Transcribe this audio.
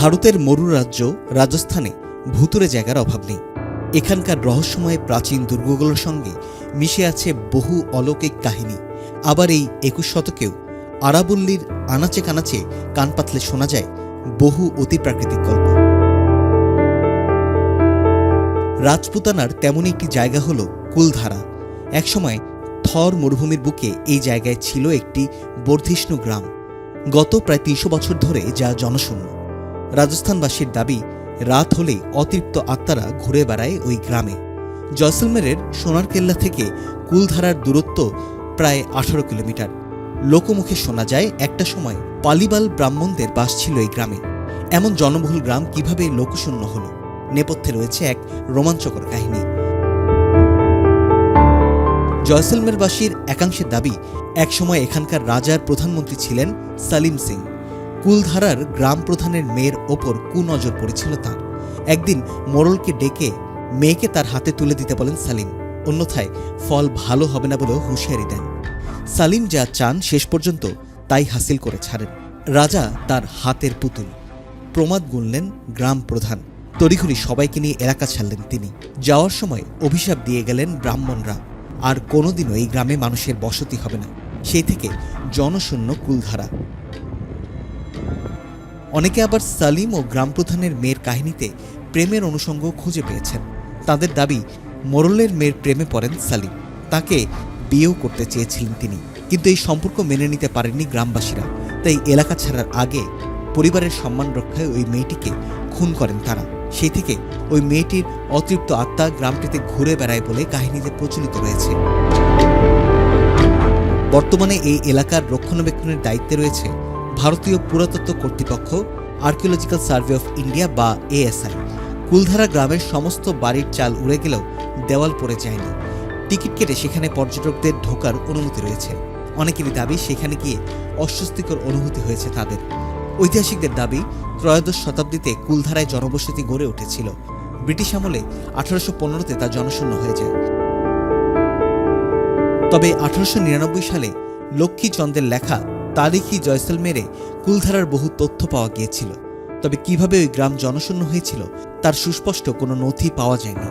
ভারতের মরু রাজ্য রাজস্থানে ভুতুরে জায়গার অভাব নেই। এখানকার রহস্যময় প্রাচীন দুর্গগুলোর সঙ্গে মিশে আছে বহু অলৌকিক কাহিনী। আবার এই ২১ শতকেও আরাবল্লীর আনাচে কানাচে কান পাতলে শোনা যায় বহু অতিপ্রাকৃতিক গল্প। রাজপুতানার তেমনই একটি জায়গা হল কুলধারা। একসময় থর মরুভূমির বুকে এই জায়গায় ছিল একটি বর্ধিষ্ণু গ্রাম। গত প্রায় ৩০০ বছর ধরে যা জনশূন্য। রাজস্থানবাসীর দাবি, রাত হলেই অতৃপ্ত আত্মারা ঘুরে বেড়ায় ওই গ্রামে। জয়সলমেরের সোনার কেল্লা থেকে কুলধারার দূরত্ব প্রায় ১৮ কিলোমিটার। লোকমুখে শোনা যায় একটা সময় পালিবাল ব্রাহ্মণদের বাস ছিল এই গ্রামে। এমন জনবহুল গ্রাম কিভাবে লোকশূন্য হল, নেপথ্যে রয়েছে এক রোমাঞ্চকর কাহিনী। জয়সলমেরবাসীর একাংশের দাবি, একসময় এখানকার রাজার প্রধানমন্ত্রী ছিলেন সালিম সিং। কুলধারার গ্রাম প্রধানের মেয়ের ওপর কুনজর পড়েছিল তাঁর। একদিন মোড়লকে ডেকে মেয়েকে তার হাতে তুলে দিতে বলেন সালিম, অন্যথায় ফল ভালো হবে না বলেও হুঁশিয়ারি দেন। সালিম যা চান শেষ পর্যন্ত তাই হাসিল করে ছাড়েন। রাজা তার হাতের পুতুল। প্রমাদ গুনলেন গ্রাম প্রধান। তড়িঘড়ি সবাইকে নিয়ে এলাকা ছাড়লেন তিনি। যাওয়ার সময় অভিশাপ দিয়ে গেলেন ব্রাহ্মণরা, আর কোনোদিনও এই গ্রামে মানুষের বসতি হবে না। সেই থেকে জনশূন্য কুলধারা। অনেকে আবার সালিম ও গ্রাম প্রধানের মেয়ের কাহিনীতে প্রেমের অনুষঙ্গ খুঁজে পেয়েছেন। তাদের দাবি, মোড়লের মেয়ের প্রেমে পড়েন সালিম। তাকে বিয়েও করতে চেয়েছিলেন তিনি, কিন্তু এই সম্পর্ক মেনে নিতে পারেননি গ্রামবাসীরা। তাই এলাকা ছাড়ার আগে পরিবারের সম্মান রক্ষায় ওই মেয়েটিকে খুন করেন তারা। সেই থেকে ওই মেয়েটির অতৃপ্ত আত্মা গ্রামটিতে ঘুরে বেড়ায় বলে কাহিনীতে প্রচলিত রয়েছে। বর্তমানে এই এলাকার রক্ষণাবেক্ষণের দায়িত্বে রয়েছে ভারতীয় পুরাতত্ত্ব কর্তৃপক্ষ, আর্কিওলজিক্যাল সার্ভে অফ ইন্ডিয়া বা ASI। কুলধারা গ্রামের সমস্ত বাড়ির চাল উড়ে গেলেও দেওয়াল পড়ে যায়নি। টিকিট কেটে সেখানে পর্যটকদের ঢোকার অনুমতি রয়েছে। অনেকেরই দাবি, সেখানে গিয়ে অস্বস্তিকর অনুভূতি হয়েছে তাদের। ঐতিহাসিকদের দাবি, ত্রয়োদশ শতাব্দীতে কুলধারায় জনবসতি গড়ে উঠেছিল। ব্রিটিশ আমলে 1815-তে তা জনশূন্য হয়ে যায়। তবে 1899 সালে লক্ষ্মীচন্দের লেখা তারিখি জয়সলমেরে কুলধারার বহু তথ্য পাওয়া গিয়েছিল। তবে কিভাবে ওই গ্রাম জনশূন্য হয়েছিল তার সুস্পষ্ট কোনো নথি পাওয়া যায়নি।